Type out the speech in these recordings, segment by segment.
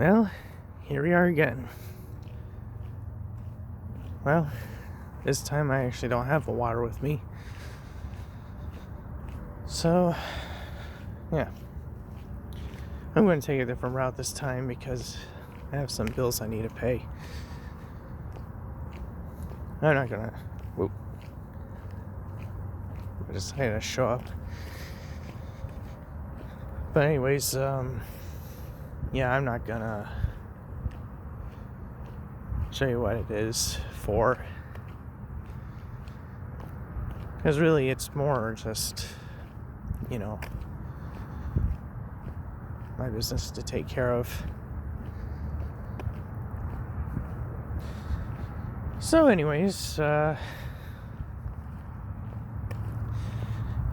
Well, here we are again. Well, this time I actually don't have the water with me. So, yeah. I'm going to take a different route this time because I have some bills I need to pay. I'm not gonna... Whoop. I decided to show up. But anyways, yeah, I'm not gonna show you what it is for. Because really it's more just, my business to take care of. So anyways, yeah,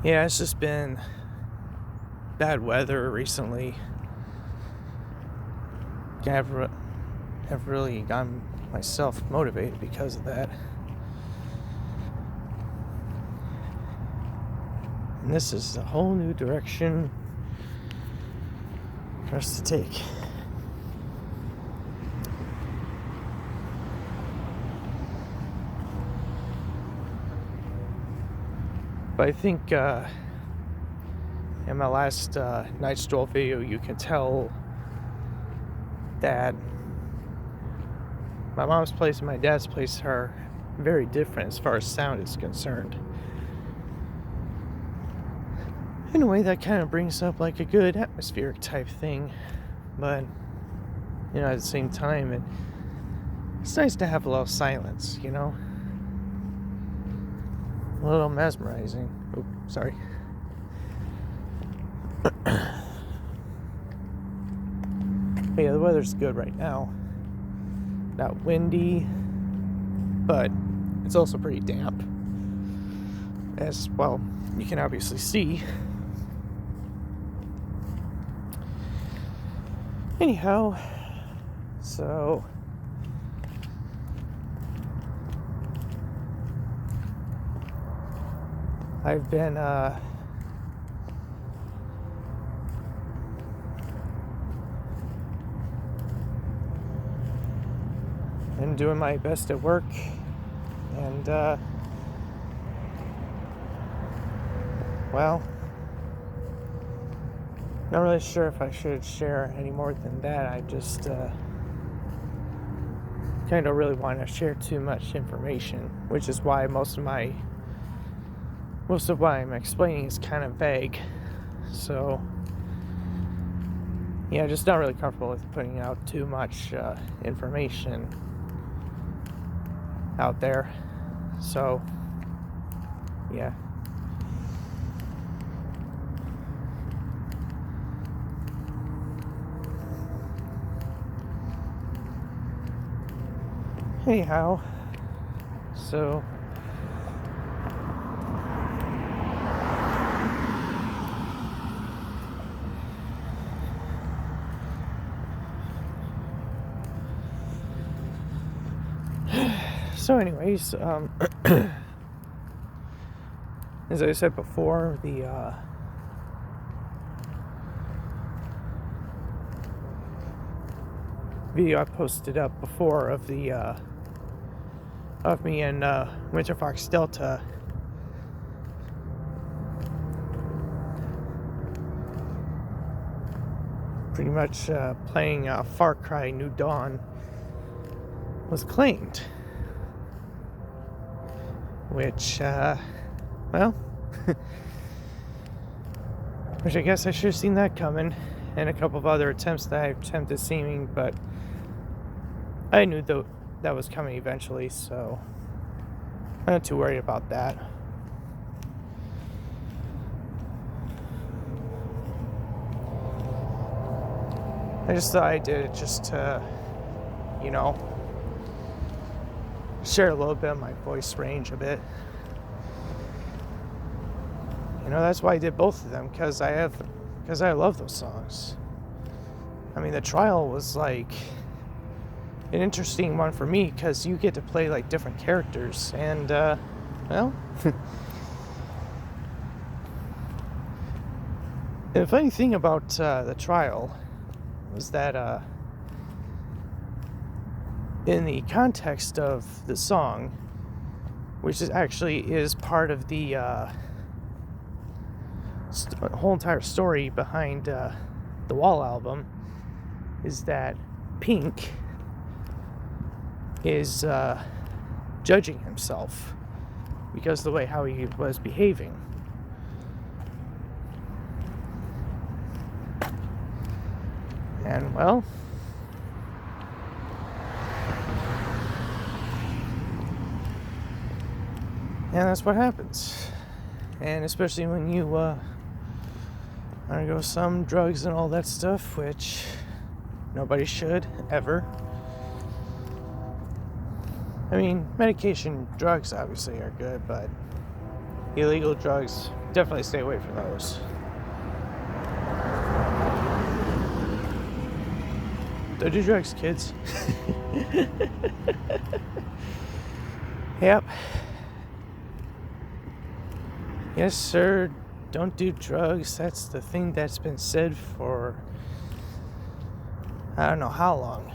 it's just been bad weather recently. I've really gotten myself motivated because of that. And this is a whole new direction for us to take. But I think in my last night stroll video, you can tell that my mom's place and my dad's place are very different as far as sound is concerned. Anyway, that kind of brings up like a good atmospheric type thing, but at the same time, it's nice to have a little silence, a little mesmerizing. Oh, sorry. But yeah, the weather's good right now. Not windy, but it's also pretty damp. As well, you can obviously see. Anyhow, so I've been I'm doing my best at work, and well, not really sure if I should share any more than that. I just kind of don't really want to share too much information, which is why most of what I'm explaining is kind of vague. So yeah, just not really comfortable with putting out too much information out there. So yeah. Anyhow, so anyways, as I said before, the video I posted up before of the of me and Winter Fox Delta pretty much playing Far Cry New Dawn was claimed, which well which I guess I should have seen that coming, and a couple of other attempts that I attempted seeming, but I knew that was coming eventually, so I'm not too worried about that. I just thought I did it just to, share a little bit of my voice range a bit. That's why I did both of them, because I love those songs. I mean, the trial was like an interesting one for me because you get to play like different characters, and well, the funny thing about the trial was that in the context of the song, which is part of the whole entire story behind the Wall album, is that Pink is judging himself because of the way how he was behaving. And well, yeah, that's what happens. And especially when you undergo some drugs and all that stuff, which nobody should ever. I mean, medication, drugs obviously are good, but illegal drugs, definitely stay away from those. Don't do drugs, kids. Yep. Yes, sir. Don't do drugs. That's the thing that's been said for I don't know how long.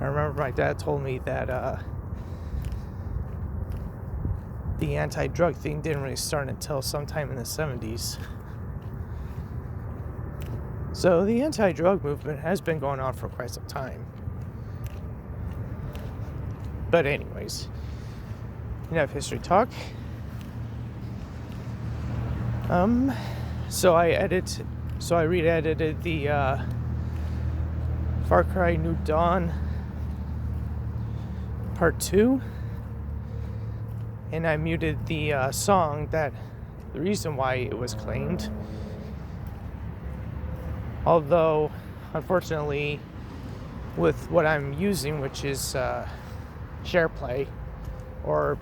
I remember my dad told me that the anti-drug thing didn't really start until sometime in the 70s. So the anti-drug movement has been going on for quite some time. But anyways, enough history talk. So I re-edited the Far Cry New Dawn Part 2, and I muted the song the reason why it was claimed. Although, unfortunately, with what I'm using, which is SharePlay, or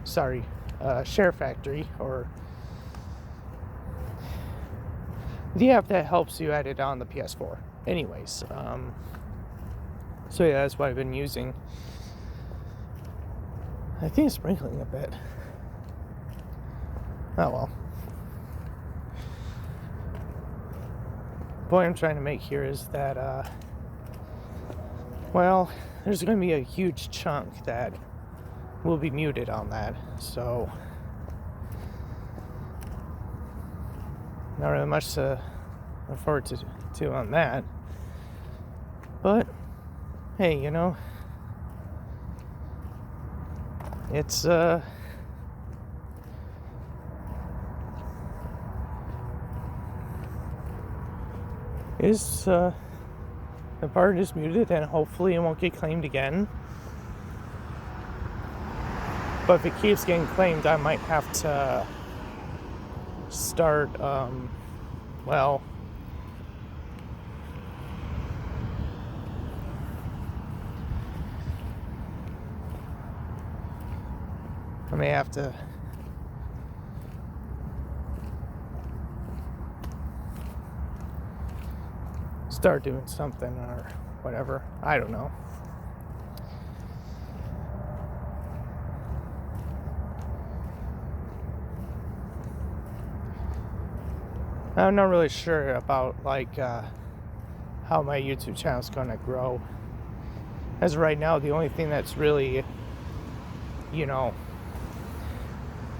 Share Factory, or the app that helps you edit on the PS4. Anyways, so yeah, that's what I've been using. I think it's sprinkling a bit. Oh well. The point I'm trying to make here is that, there's going to be a huge chunk that will be muted on that, so not really much to look forward to on that. But hey, it's the part is muted, and hopefully it won't get claimed again. But if it keeps getting claimed, I might have to start, I may have to start doing something or whatever. I don't know. I'm not really sure about how my YouTube channel is going to grow. As of right now, the only thing that's really,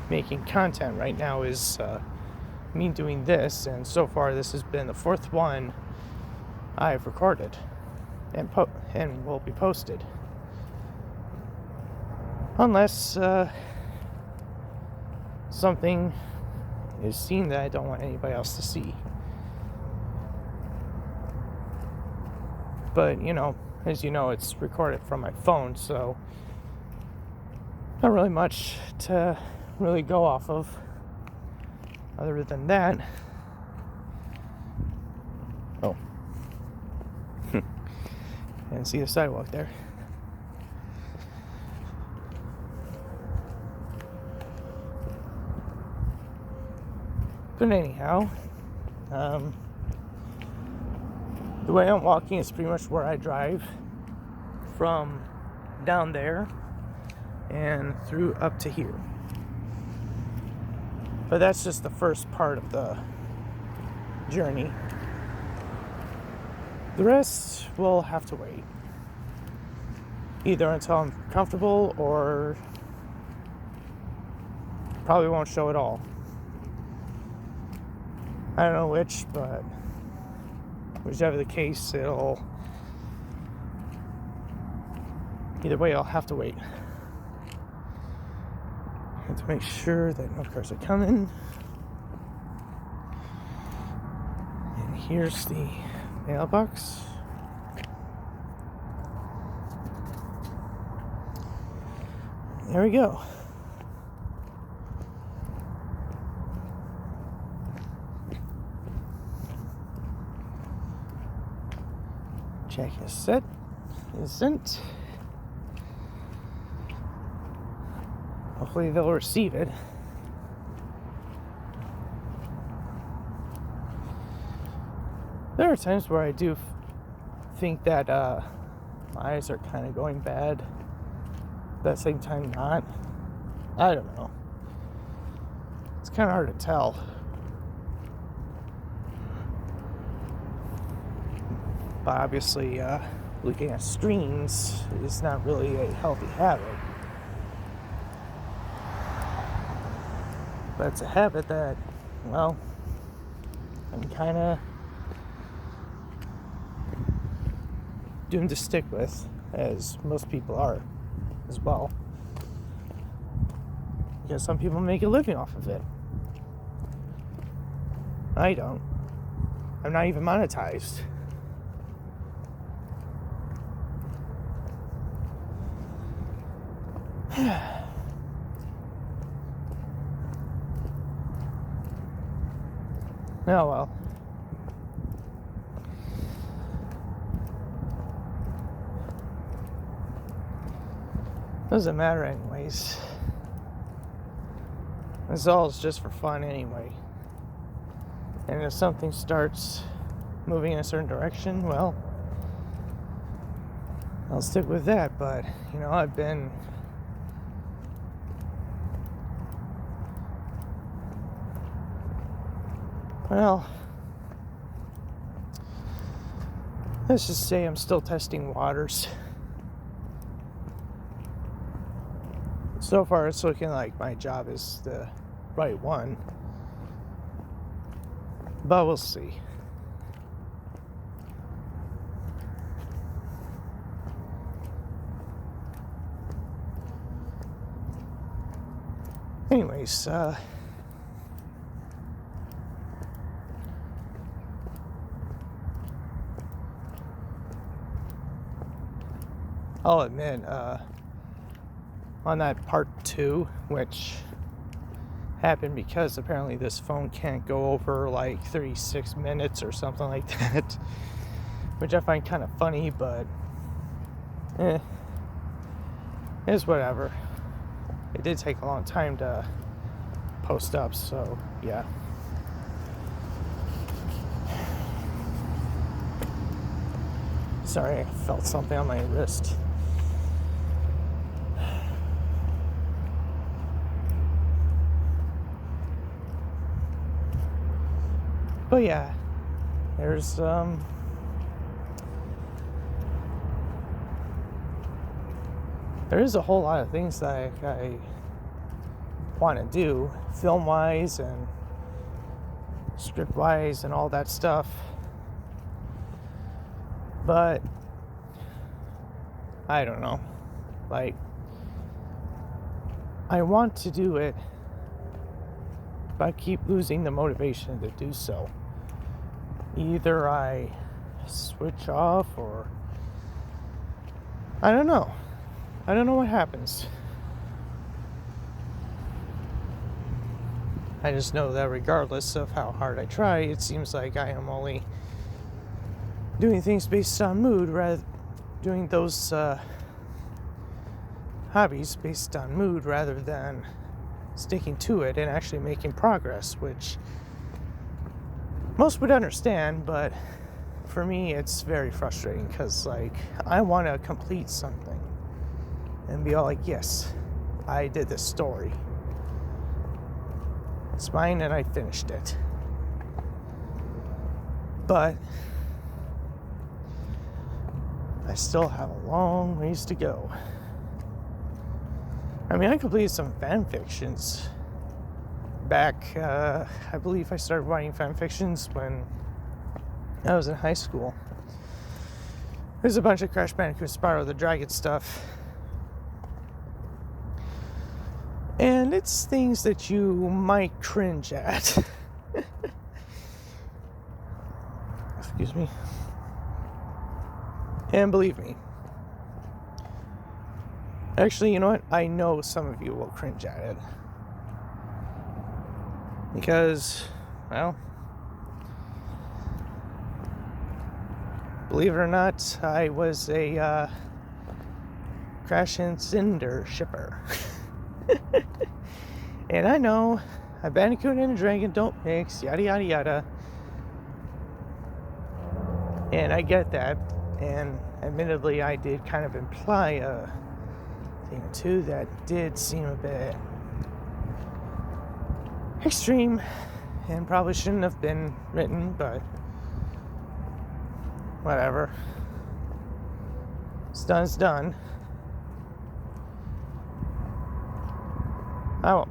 making content right now is me doing this, and so far this has been the fourth one I've recorded and will be posted, unless something is seen that I don't want anybody else to see. But as you know, it's recorded from my phone, so not really much to really go off of other than that. Oh. And see the sidewalk there. But anyhow, the way I'm walking is pretty much where I drive from down there and through up to here. But that's just the first part of the journey. The rest will have to wait. Either until I'm comfortable or probably won't show at all. I don't know which, but whichever the case, either way, I'll have to wait. I have to make sure that no cars are coming. And here's the mailbox. There we go. Check is set. Isn't. Hopefully they'll receive it. There are times where I do think that my eyes are kind of going bad. At the same time, not. I don't know. It's kind of hard to tell. But obviously, looking at screens is not really a healthy habit. But it's a habit that, well, I'm kind of doomed to stick with, as most people are as well. Because some people make a living off of it. I don't. I'm not even monetized. Oh well. Doesn't matter anyways. This all is just for fun anyway. And if something starts moving in a certain direction, well, I'll stick with that. But, I've been let's just say I'm still testing waters. So far, it's looking like my job is the right one. But we'll see. Anyways, I'll admit, on that part 2, which happened because apparently this phone can't go over like 36 minutes or something like that, which I find kind of funny, but it's whatever. It did take a long time to post up, so yeah. Sorry, I felt something on my wrist. But yeah, there's there is a whole lot of things that I want to do, film-wise and script-wise and all that stuff. But I don't know. Like, I want to do it, but I keep losing the motivation to do so. Either I switch off or I don't know. I don't know what happens. I just know that regardless of how hard I try, it seems like I am only doing things based on mood, rather doing those hobbies based on mood rather than sticking to it and actually making progress, which most would understand, but for me it's very frustrating because I want to complete something and be all like, yes, I did this story, it's mine and I finished it. But I still have a long ways to go. I mean, I completed some fan fictions back, I believe I started writing fan fictions when I was in high school. There's a bunch of Crash Bandicoot Spyro the Dragon stuff. And it's things that you might cringe at. Excuse me. And believe me, actually, you know what? I know some of you will cringe at it. Because, well, believe it or not, I was a Crash and Cinder shipper. And I know a Bandicoot and a dragon don't mix, yada yada yada. And I get that. And admittedly, I did kind of imply a thing or two that did seem a bit extreme and probably shouldn't have been written, but whatever. It's done, it's done. I won't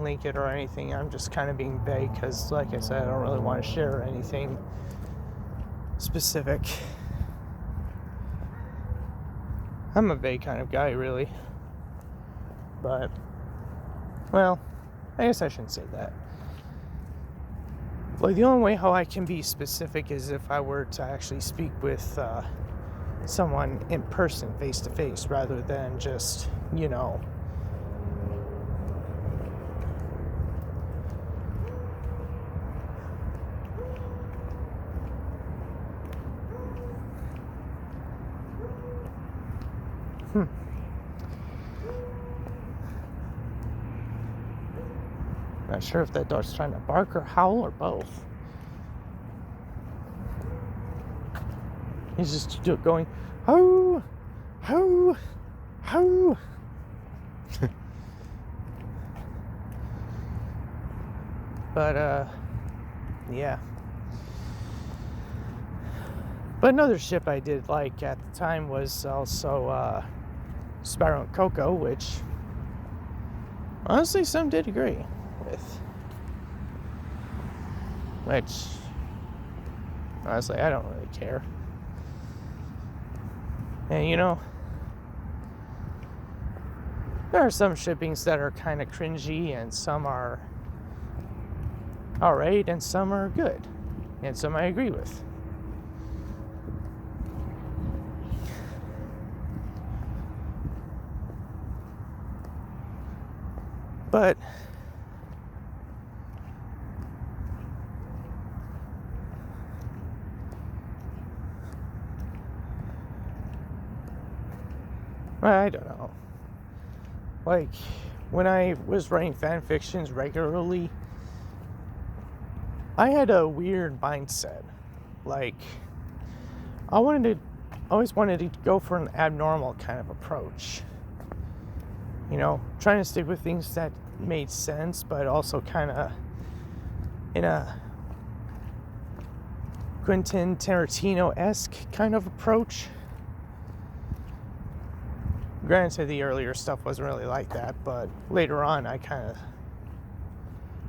link it or anything. I'm just kind of being vague because, like I said, I don't really want to share anything specific. I'm a vague kind of guy, really. But, well, I guess I shouldn't say that. Like, the only way how I can be specific is if I were to actually speak with someone in person, face to face, rather than just, you know, Not sure if that dog's trying to bark or howl or both. He's just going, ho, ho, ho. But, yeah. But another ship I did like at the time was also Spyro and Coco, which honestly some did agree with. Which, honestly, I don't really care. And you know, there are some shippings that are kind of cringy, and some are alright, and some are good, and some I agree with. But I don't know. Like, when I was writing fan fictions regularly, I had a weird mindset. Like, I always wanted to go for an abnormal kind of approach. You know, trying to stick with things that made sense, but also kind of in a Quentin Tarantino-esque kind of approach. Granted, the earlier stuff wasn't really like that, but later on I kind of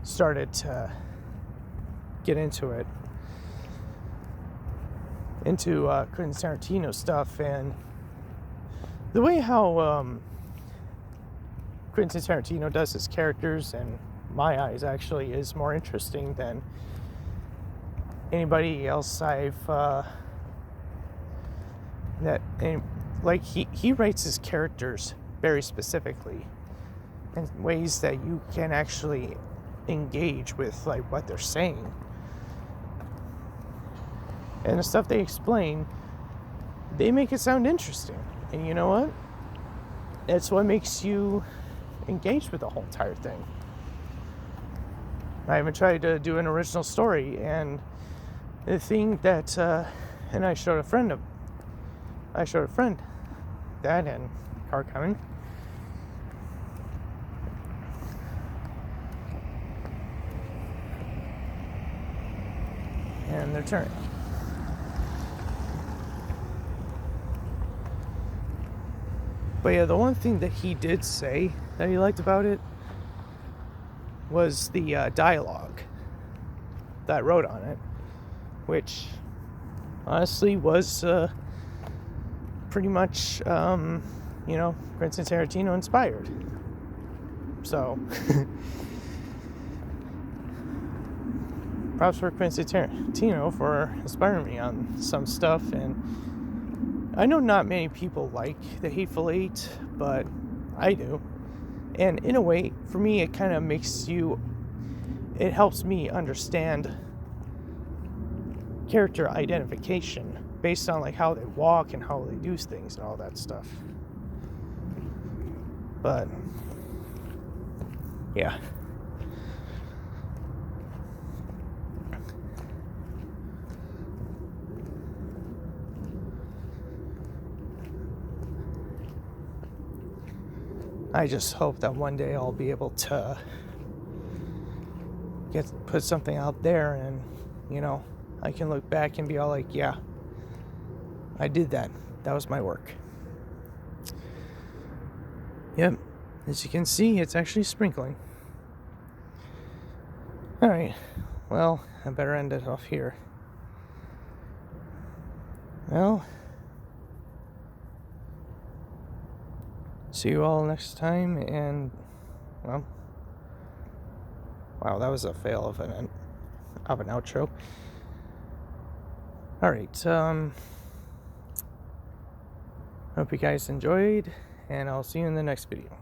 started to get into it. Into Quentin Tarantino stuff, and the way how Quentin Tarantino does his characters, in my eyes, actually is more interesting than anybody else like he writes his characters very specifically in ways that you can actually engage with, like, what they're saying. And the stuff they explain, they make it sound interesting. And you know what? It's what makes you engage with the whole entire thing. I even tried to do an original story, and the thing that, and I showed a friend that, and car coming. And they're turning. But yeah, the one thing that he did say that he liked about it was the dialogue that I wrote on it, which honestly was pretty much, Quentin Tarantino inspired. So, props for Quentin Tarantino for inspiring me on some stuff. And I know not many people like The Hateful Eight, but I do. And in a way, for me, it kind of it helps me understand character identification based on like how they walk and how they do things and all that stuff. But yeah. I just hope that one day I'll be able to put something out there and, I can look back and be all like, yeah, I did that. That was my work. Yep. As you can see, it's actually sprinkling. Alright. Well, I better end it off here. Well, see you all next time, and, well, wow, that was a fail of an outro. Alright, hope you guys enjoyed, and I'll see you in the next video.